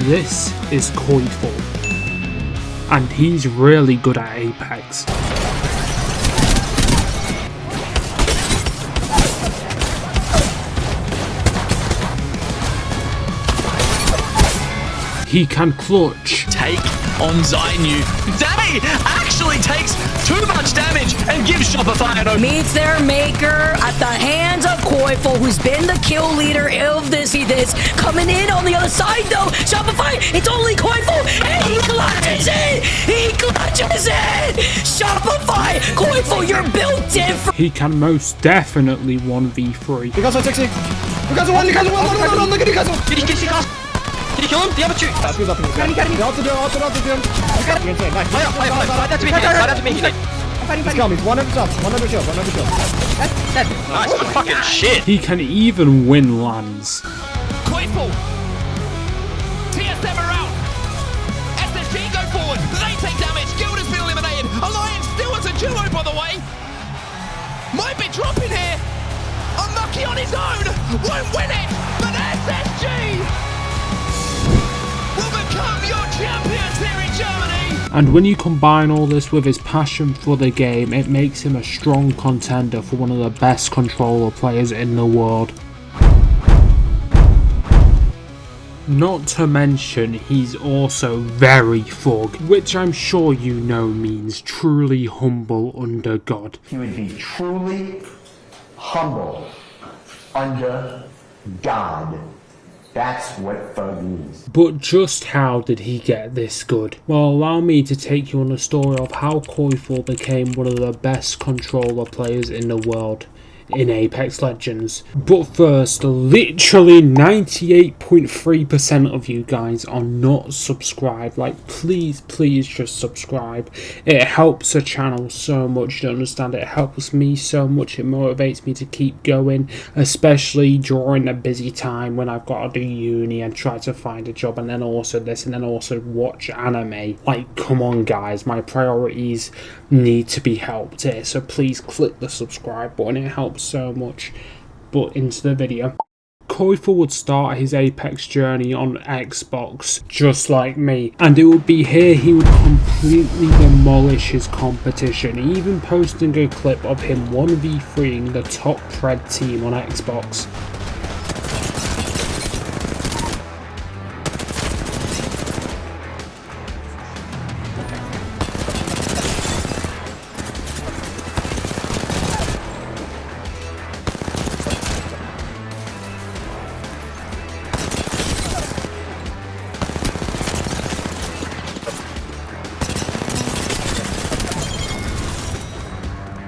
this is Koyful, and he's really good at Apex. He can clutch. Take on Zainu. Dammy actually takes too much damage and gives Shopify an meets their maker at the hands of Koyful, who's been the kill leader of this. Coming in on the other side though. Shopify, it's only Koyful, and he clutches it! He clutches it! Shopify, Koyful, you're built different. He can most definitely 1v3. Because I'm 60. Because one, look at because. Did he kill him? The other two. Squeeze up. Got him. Out the door. Nice. Fight that to me. He's coming. One under top. One under shield. Nice. Good fucking shit. He can even win lands. Koyful. TSM are out. SSG go forward. They take damage. Guild has been eliminated. Alliance still as a duo, by the way. Might be dropping here. Unlucky on his own. Won't win it. But SSG will become your champions here in Germany. And when you combine all this with his passion for the game, it makes him a strong contender for one of the best controller players in the world. Not to mention, he's also very thug, which I'm sure you know means truly humble under God. He would be truly humble under God. That's what thug means. But just how did he get this good? Well, allow me to take you on a story of how Koyful became one of the best controller players in the world in Apex Legends. But first, literally 98.3% of you guys are not subscribed. Like, please just subscribe. It helps the channel so much, you don't understand. It helps me so much, it motivates me to keep going, especially during a busy time when I've got to do uni and try to find a job, and then also this, and then also watch anime. Like, come on guys, my priorities need to be helped here, so please click the subscribe button, it helps so much. But into the video. Koyful would start his Apex journey on Xbox, just like me, and it would be here he would completely demolish his competition, even posting a clip of him 1v3ing the top Pred team on Xbox.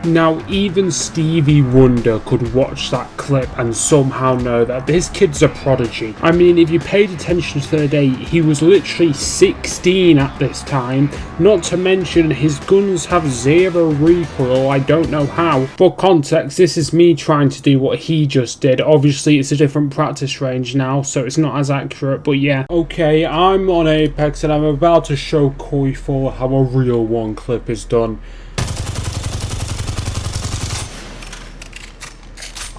Now, even Stevie Wonder could watch that clip and somehow know that this kid's a prodigy. I mean, if you paid attention to the date, he was literally 16 at this time. Not to mention, his guns have zero recoil, I don't know how. For context, this is me trying to do what he just did. Obviously, it's a different practice range now, so it's not as accurate, but yeah. Okay, I'm on Apex and I'm about to show Koyful how a real one clip is done.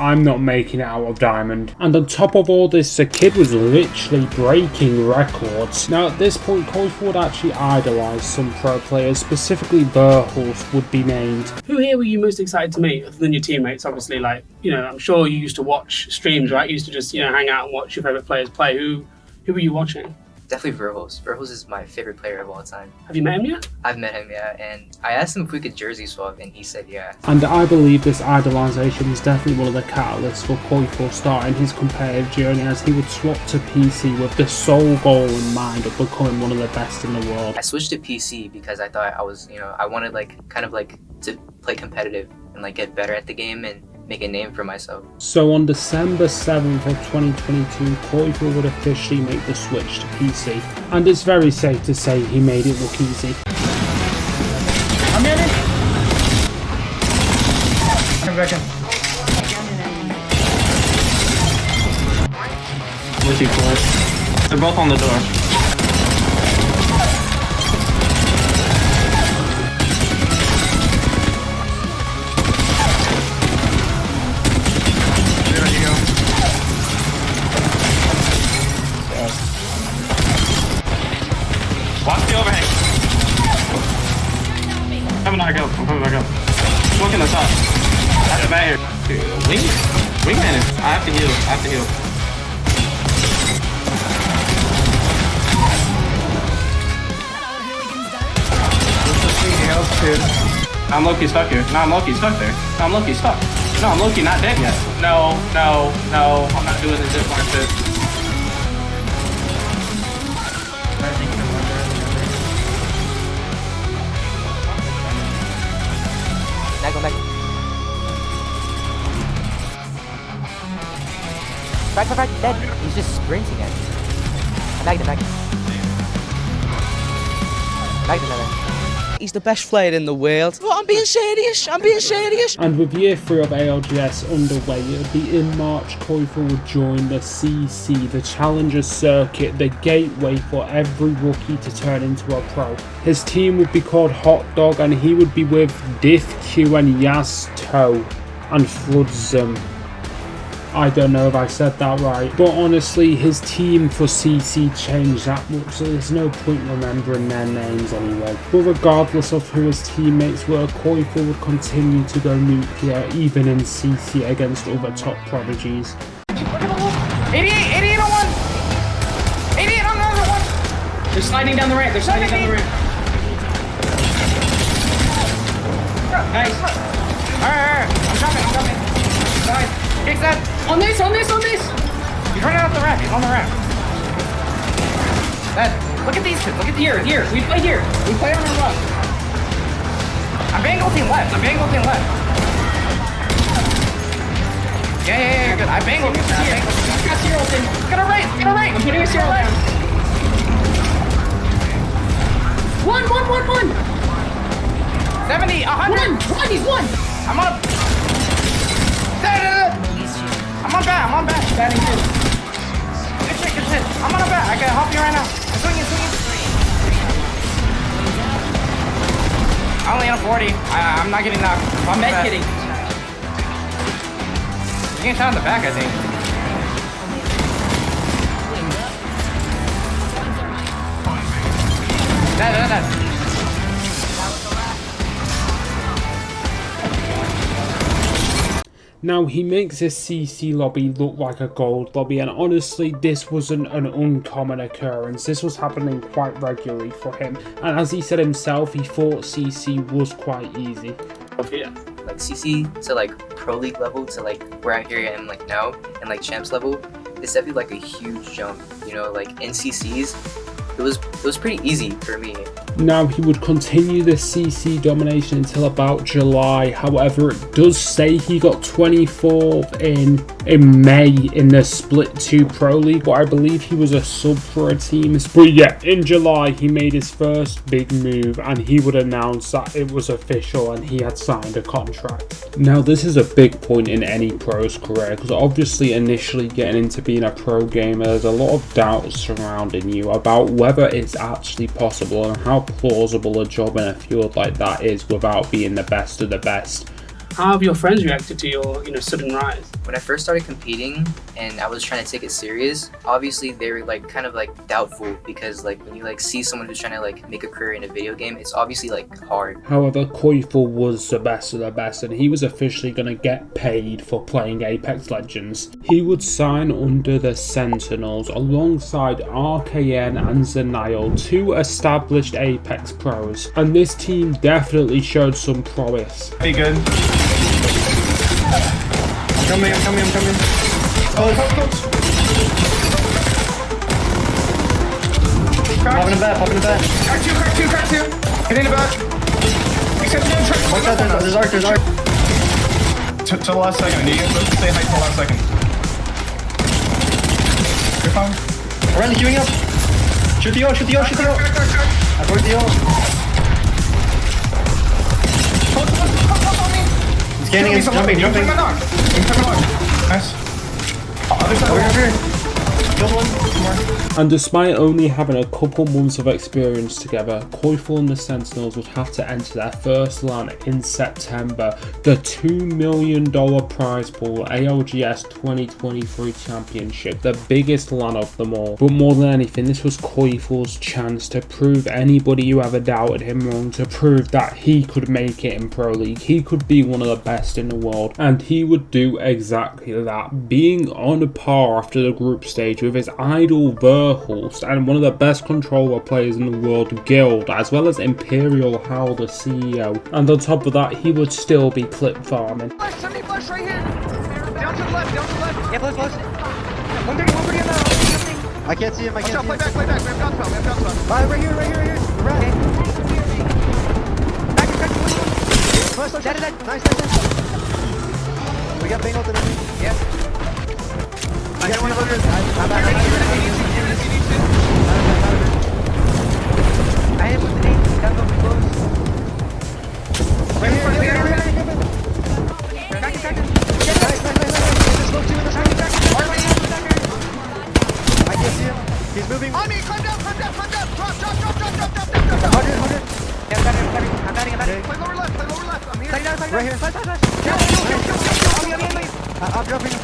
I'm not making it out of diamond. And on top of all this, the kid was literally breaking records. Now at this point, Koyful would actually idolise some pro players, specifically Burhulf would be named. Who here were you most excited to meet, other than your teammates? Obviously, like, you know, I'm sure you used to watch streams, right? You used to just, you know, hang out and watch your favourite players play. Who were you watching? Definitely Verhulst. Verhulst is my favorite player of all time. Have you met him yet? I've met him, yeah, and I asked him if we could jersey swap, and he said yeah. And I believe this idolisation was definitely one of the catalysts for Koyful starting his competitive journey, as he would swap to PC with the sole goal in mind of becoming one of the best in the world. I switched to PC because I thought I was, you know, I wanted kind of to play competitive and like get better at the game and make a name for myself. So on December 7th of 2022, Koyful would officially make the switch to PC. And it's very safe to say he made it look easy. I'm in it. I'm back in. Way too close. They're both on the door. Watch the overhang. Coming back up. I'm coming back up. Smoking the top. I have to back here. Dude, wingman is. I have to heal. I have to heal. I'm low-key stuck here. No, I'm low-key stuck there. No, I'm low-key stuck. No, I'm low-key not dead yet. No. I'm not doing this zipline shit. Go back. Back, dead. He's just sprinting at me. Back. Back another. He's the best player in the world. Well, I'm being serious. And with year 3 of ALGS underway, it would be in March koyful would join the CC, the Challenger Circuit, the gateway for every rookie to turn into a pro. His team would be called Hot Dog, and he would be with Diff Q and Yas Toe and Floodzum. I don't know if I said that right, but honestly his team for CC changed that much, so there's no point remembering their names anyway. But regardless of who his teammates were, koyful would continue to go nuclear even in CC against other top prodigies. 88 on one! 88 on another one! They're sliding down the ramp. Nice. Alright. I'm jumping. Nice. Kick that. On this. He's running off the ramp. He's on the ramp. That. Look at these kids. Look at here. We play here. We play on our left. I'm Bengal team left. Yeah. Good. I Bengal team. I got zero thing. Get a right. I'm putting a zero down. One. 70. 100. One. He's one. I'm up. I'm on bat. Batting good. Good shit. I'm on a bat. I can help you right now. I'm swinging. I'm only on 40. I'm not getting knocked. I'm med kidding. You can shot in the back, I think. That. Now he makes his CC lobby look like a gold lobby, and honestly this wasn't an uncommon occurrence. This was happening quite regularly for him, and as he said himself, he thought CC was quite easy. Yeah. Like CC to like pro league level to like where I am like now and like champs level, it's definitely like a huge jump. You know, like in CCs, it was pretty easy for me. Now he would continue the CC domination until about July. However, it does say he got 24th in May in the Split 2 Pro League, but I believe he was a sub for a team. But yeah, in July he made his first big move and he would announce that it was official and he had signed a contract. Now this is a big point in any pro's career, because obviously initially getting into being a pro gamer, there's a lot of doubts surrounding you about whether it's actually possible and how plausible a job in a field like that is without being the best of the best. How have your friends reacted to your, sudden rise? When I first started competing and I was trying to take it serious, obviously they were like kind of like doubtful, because like when you like see someone who's trying to like make a career in a video game, it's obviously like hard. However, koyful was the best of the best and he was officially going to get paid for playing Apex Legends. He would sign under the Sentinels alongside RKN and Zenile, two established Apex pros, and this team definitely showed some promise. Be good. I'm coming. Oh, close. Pop in the back. Crack two. Get in the back. Watch out, there's arc. To the last second. You can stay high till the last second. You're fine. Around the queuing up. Shoot the ult. I broke the ult. Scanning and jumping. Nice. Other side. Over here. Killed one. More. And despite only having a couple months of experience together, koyful and the Sentinels would have to enter their first LAN in September, the $2 million prize pool ALGS 2023 Championship, the biggest LAN of them all. But more than anything, this was koyful's chance to prove anybody who ever doubted him wrong, to prove that he could make it in Pro League, he could be one of the best in the world, and he would do exactly that, being on par after the group stage with his idol Verhulst and one of the best controller players in the world, Guild, as well as Imperial Hal, the CEO. And on top of that, he would still be clip farming. Flash, somebody flash right here. Down to the left, down to the left. Yeah, flash. 130 on that. I can't see him, I can't see him. Play back. We have down spell, we have down spell. Right here. Right. Back. Dead. Nice. We got Bane ulted. Yeah. I'm back. I hit with the name. Got no close. Right here. Back. Nice. There's no two in this room. I can't see him. He's moving. On me, climb down. Drop. 100. Yeah, I'm batting. Play lower left. I'm here. Right here. Kill. I'm dropping him.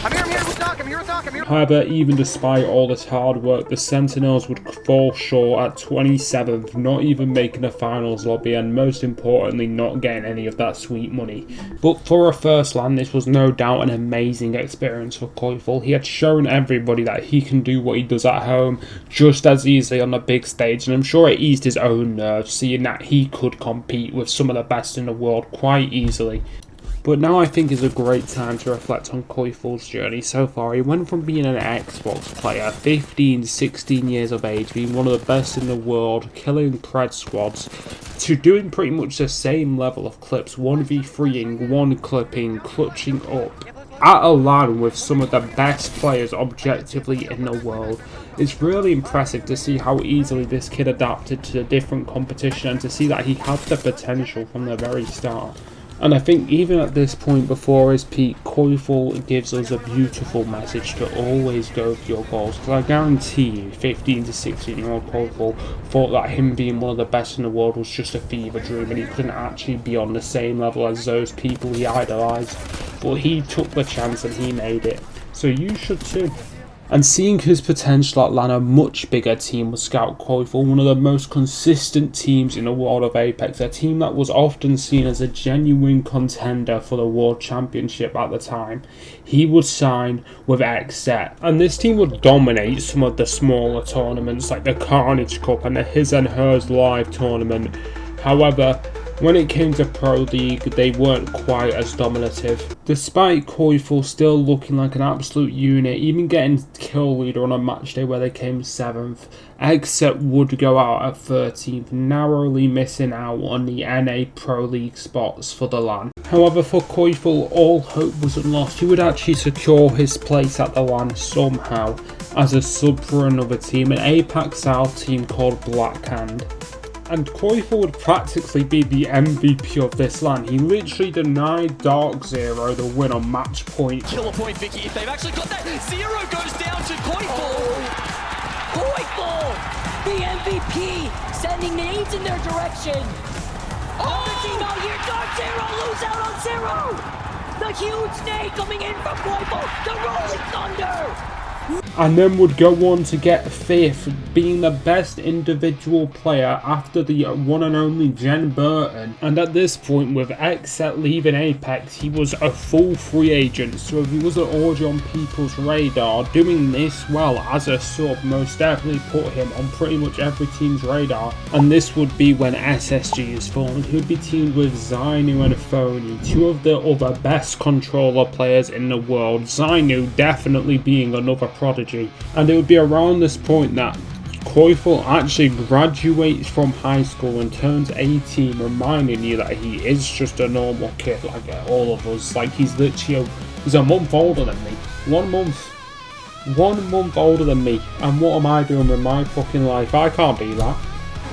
I'm here. However, even despite all this hard work, the Sentinels would fall short at 27th, not even making the finals lobby, and most importantly, not getting any of that sweet money. But for a first LAN, this was no doubt an amazing experience for koyful. He had shown everybody that he can do what he does at home just as easily on the big stage, and I'm sure it eased his own nerves seeing that he could compete with some of the best in the world quite easily. But now I think is a great time to reflect on koyful's journey so far. He went from being an Xbox player, 15, 16 years of age, being one of the best in the world, killing pred squads, to doing pretty much the same level of clips, 1v3ing, one clipping, clutching up, at a LAN with some of the best players objectively in the world. It's really impressive to see how easily this kid adapted to the different competition and to see that he had the potential from the very start. And I think even at this point before his peak, koyful gives us a beautiful message to always go for your goals. Because I guarantee you, 15 to 16 year old koyful thought that him being one of the best in the world was just a fever dream and he couldn't actually be on the same level as those people he idolised. But he took the chance and he made it. So you should too. And seeing his potential at LAN, a much bigger team was Scout koyful, one of the most consistent teams in the world of Apex, a team that was often seen as a genuine contender for the World Championship at the time. He would sign with XZ, and this team would dominate some of the smaller tournaments like the Carnage Cup and the His and Hers Live tournament. However, when it came to Pro League, they weren't quite as dominative. Despite koyful still looking like an absolute unit, even getting kill leader on a match day where they came 7th, XZ would go out at 13th, narrowly missing out on the NA Pro League spots for the LAN. However, for koyful, all hope wasn't lost. He would actually secure his place at the LAN somehow as a sub for another team, an APAC South team called Blackhand. And koyful would practically be the MVP of this LAN. He literally denied Dark Zero the win on match point. Killer point, Vicky. If they've actually got that, Zero goes down to koyful. koyful, the MVP, sending nades in their direction. The team out here, Dark Zero, lose out on Zero. The huge nade coming in from koyful, the Rolling Thunder. And then would go on to get 5th, being the best individual player after the one and only Jen Burton. And at this point, with XZ leaving Apex, he was a full free agent, so if he wasn't already on people's radar, doing this well as a sub most definitely put him on pretty much every team's radar. And this would be when SSG is formed. He would be teamed with Zainu and Phony, two of the other best controller players in the world, Zainu definitely being another prodigy. And it would be around this point that koyful actually graduates from high school and turns 18, reminding you that he is just a normal kid like all of us. Like he's literally he's a month older than me. 1 month. 1 month older than me. And what am I doing with my fucking life? I can't be that.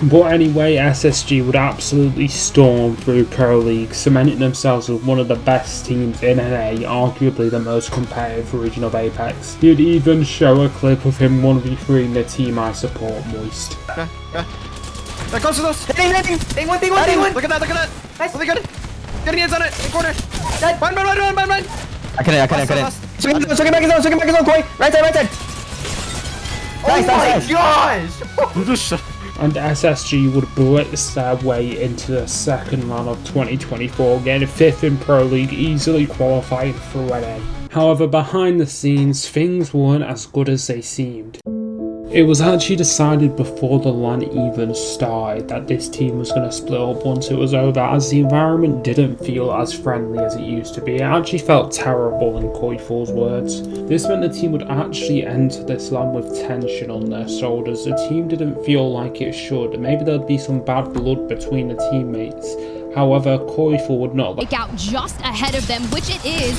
But anyway, SSG would absolutely storm through Pro League, cementing themselves as one of the best teams in NA, arguably the most competitive region of Apex. He'd even show a clip of him 1v3 in the team I support, Moist. That goes to those. Hitting. Look at that. Nice. Really good. Getting hands on it. In corner. Run. I couldn't. Swing back his own, Koi. Right side. Nice. Gosh! And SSG would blitz their way into the second round of 2024, getting 5th in Pro League, easily qualifying for NA. However, behind the scenes, things weren't as good as they seemed. It was actually decided before the LAN even started that this team was going to split up once it was over, as the environment didn't feel as friendly as it used to be. It actually felt terrible, in koyful's words. This meant the team would actually enter this LAN with tension on their shoulders. The team didn't feel like it should. Maybe there'd be some bad blood between the teammates. However, koyful would not Take out just ahead of them, which it is.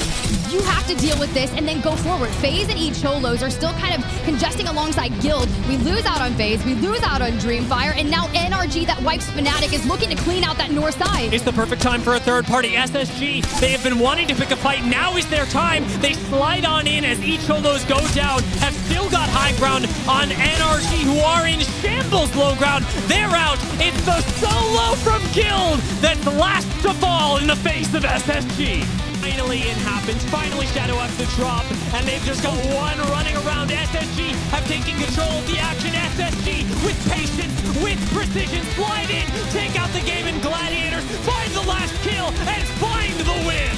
You have to deal with this and then go forward. FaZe and Cholos are still kind of congesting alongside Guild. We lose out on FaZe, we lose out on Dreamfire, and now NRG, that wipes Fnatic, is looking to clean out that north side. It's the perfect time for a third party. SSG, they have been wanting to pick a fight. Now is their time. They slide on in as Cholos go down, have still got high ground on NRG, who are in shambles low ground. They're out. It's the solo from Guild that's the last to fall in the face of SSG. Finally it happens. Finally Shadow up the drop, and they've just got one running around. SSG have taken control of the action. SSG with patience, with precision, slide in, take out the game, and Gladiators find the last kill and find the win.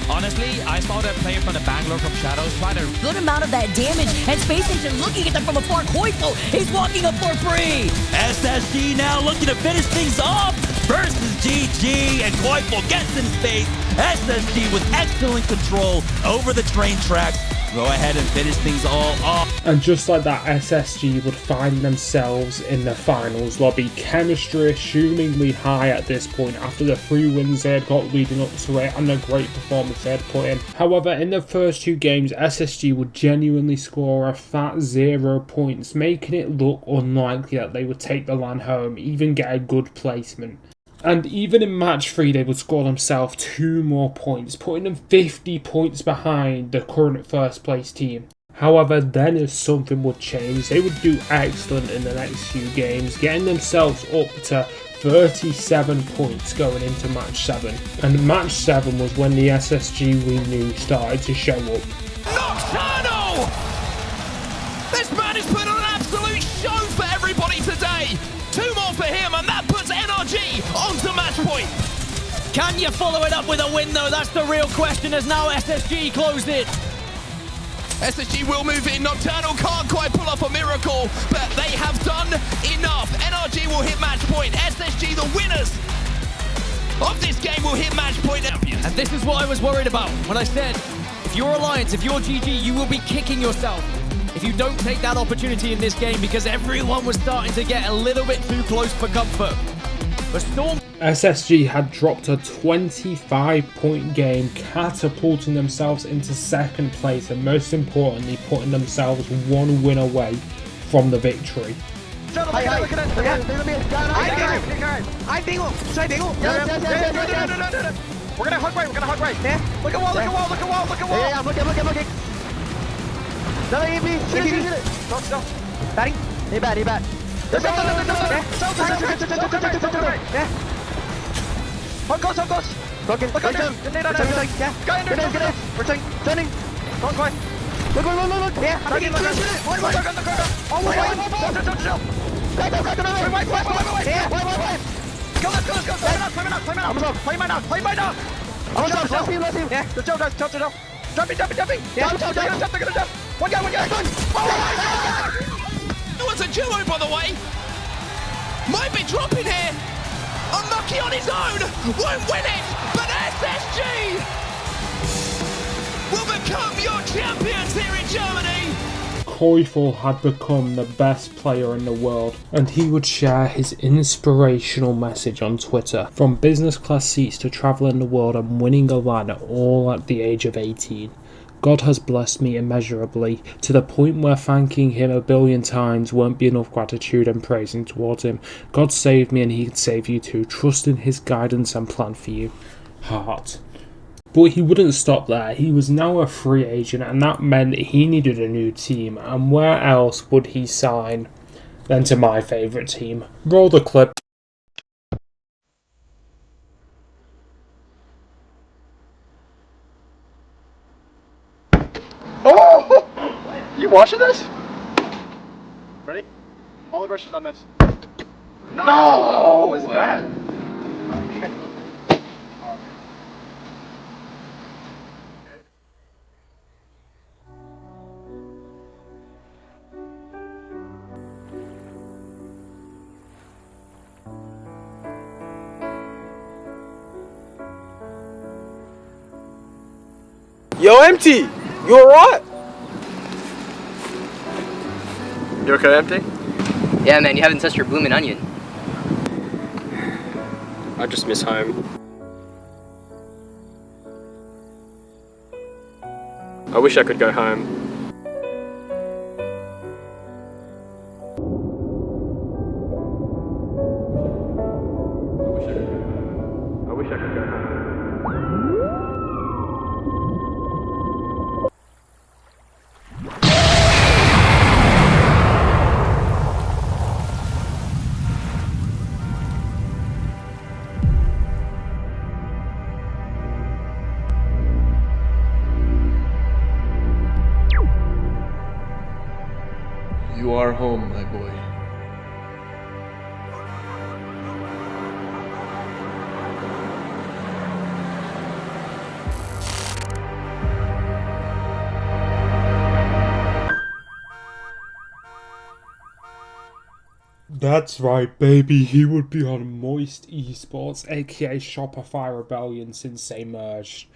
Honestly, I saw that player from the Bangalore from Shadows try to Good amount of that damage, and Space Station looking at them from afar. koyful, he's walking up for free. SSG now looking to finish things off versus GG, and koyful gets in space. SSG with excellent control over the train tracks. Go ahead and finish things all off. And just like that, SSG would find themselves in the finals lobby. Chemistry assumingly high at this point after the 3 wins they had got leading up to it and the great performance they had put in. However, in the first 2 games, SSG would genuinely score a fat 0 points, making it look unlikely that they would take the LAN home, even get a good placement. And even in match 3, they would score themselves 2 more points, putting them 50 points behind the current first place team. However, then if something would change, they would do excellent in the next few games, getting themselves up to 37 points going into match 7. And match 7 was when the SSG we knew started to show up. Nocturnal! This man is putting on an absolute show for everybody today. 2 more for him, and that puts NRG onto match point. Can you follow it up with a win, though? That's the real question, as now SSG closed it. SSG will move in. Nocturnal can't quite pull off a miracle, but they have done enough. NRG will hit match point. SSG, the winners of this game, will hit match point. And this is what I was worried about when I said, if you're Alliance, if you're GG, you will be kicking yourself if you don't take that opportunity in this game, because everyone was starting to get a little bit too close for comfort. But Storm... SSG had dropped a 25-point game, catapulting themselves into 2nd place and most importantly putting themselves 1 win away from the victory. We're gonna hug right. Yeah. Look at wall. Yeah, I'm looking. Another EP. Shoot it. Go. Batting. He bat. Yeah. Hug goes. Broken. Look at him. Yeah. Guy in there. Returning. Turning. Go. Look. Yeah. I'm taking it. One. Oh my god. Go. Yeah. Go. Play mine out. I'm last team. Yeah. Let's go. Jumping. Yeah. They're gonna jump. One guy. It was a duo, by the way. Might be dropping here. Unlucky on his own. Won't win it. But SSG will become your champions here in Germany. koyful had become the best player in the world, and he would share his inspirational message on Twitter. From business class seats to traveling the world and winning a LAN all at the age of 18. God has blessed me immeasurably, to the point where thanking him a billion times won't be enough gratitude and praising towards him. God saved me and he can save you too. Trust in his guidance and plan for you. Heart. But he wouldn't stop there. He was now a free agent, and that meant he needed a new team. And where else would he sign than to my favourite team? Roll the clip. Oh! You watching this? Ready? All the brushes on this. No! What was that? Yo, Empty! You alright? You okay, Empty? Yeah, man, you haven't touched your blooming onion. I just miss home. I wish I could go home. I wish I could go home. You are home, my boy. That's right, baby. He would be on Moist Esports, aka Shopify Rebellion, since they merged.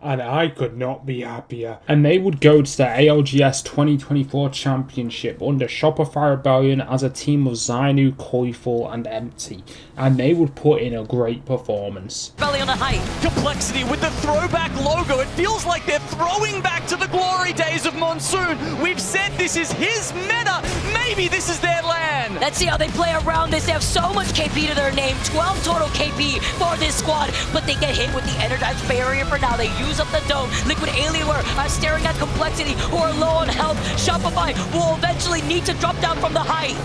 And I could not be happier. And they would go to the ALGS 2024 Championship under Shopify Rebellion as a team of Zainu, Koyful, and Empty. And they would put in a great performance. Belly on a height. Complexity with the throwback logo. It feels like they're throwing back to the glory days of Monsoon. We've said this is his meta. Maybe this is their land. Let's see how they play around this. They have so much KP to their name. 12 total KP for this squad. But they get hit with the Energized Barrier for now. They use up the dome. Liquid Alienware are staring at Complexity, who are low on health. Shopify will eventually need to drop down from the height.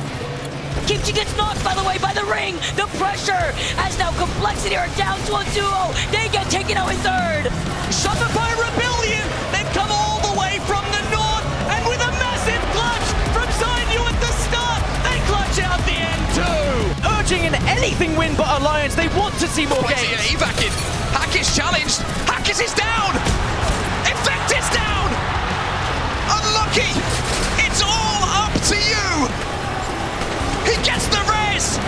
Kimchi gets knocked, by the way, by the ring. The pressure, as now Complexity are down to a duo. They get taken out in third. Shopify Rebellion, they've come all the way from the north, and with a massive clutch from Zainu at the start, they clutch out the end too. Urging an anything win but Alliance, they want to see more games. Evac in. Hack is challenged. Hackis is down. Effect is down. Unlucky. It's all up to you. He gets the res,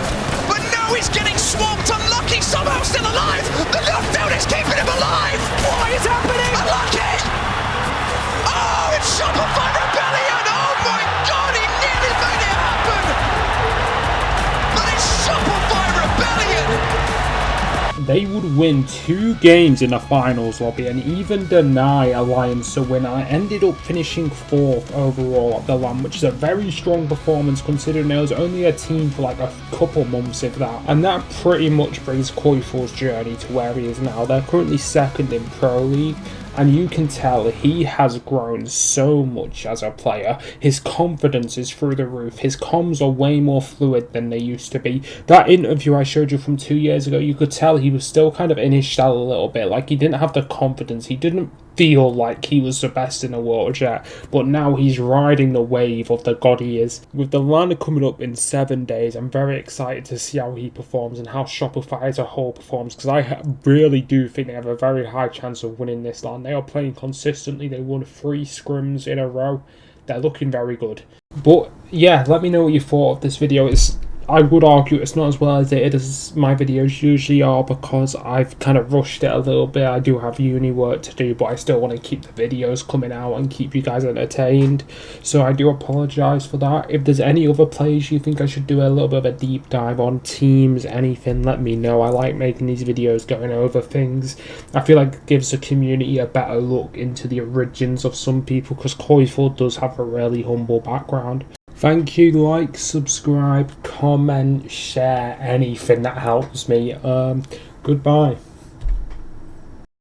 but now he's getting swamped. Unlucky, somehow still alive. The knockdown is keeping him alive. What is happening? Unlucky. Oh, it's Shopify Rebellion. Oh my God, he nearly made it happen. But it's Shopify Rebellion. They would win 2 games in the finals lobby and even deny Alliance a win. I ended up finishing 4th overall at the LAN, which is a very strong performance considering there was only a team for like a couple months if that. And that pretty much brings Koyful's journey to where he is now. They're currently 2nd in Pro League. And you can tell he has grown so much as a player. His confidence is through the roof. His comms are way more fluid than they used to be. That interview I showed you from 2 years ago, you could tell he was still kind of in his shell a little bit. Like, he didn't have the confidence. He didn't feel like he was the best in the world yet. But now he's riding the wave of the god he is. With the LAN coming up in 7 days, I'm very excited to see how he performs and how Shopify as a whole performs. Because I really do think they have a very high chance of winning this LAN. They are playing consistently. They won 3 scrims in a row. They're looking very good. But yeah, let me know what you thought of this video. I would argue it's not as well edited as my videos usually are, because I've kind of rushed it a little bit. I do have uni work to do, but I still want to keep the videos coming out and keep you guys entertained. So I do apologise for that. If there's any other players you think I should do a little bit of a deep dive on, teams, anything, let me know. I like making these videos, going over things. I feel like it gives the community a better look into the origins of some people, because koyful does have a really humble background. Thank you, like, subscribe, comment, share, anything that helps me. Goodbye.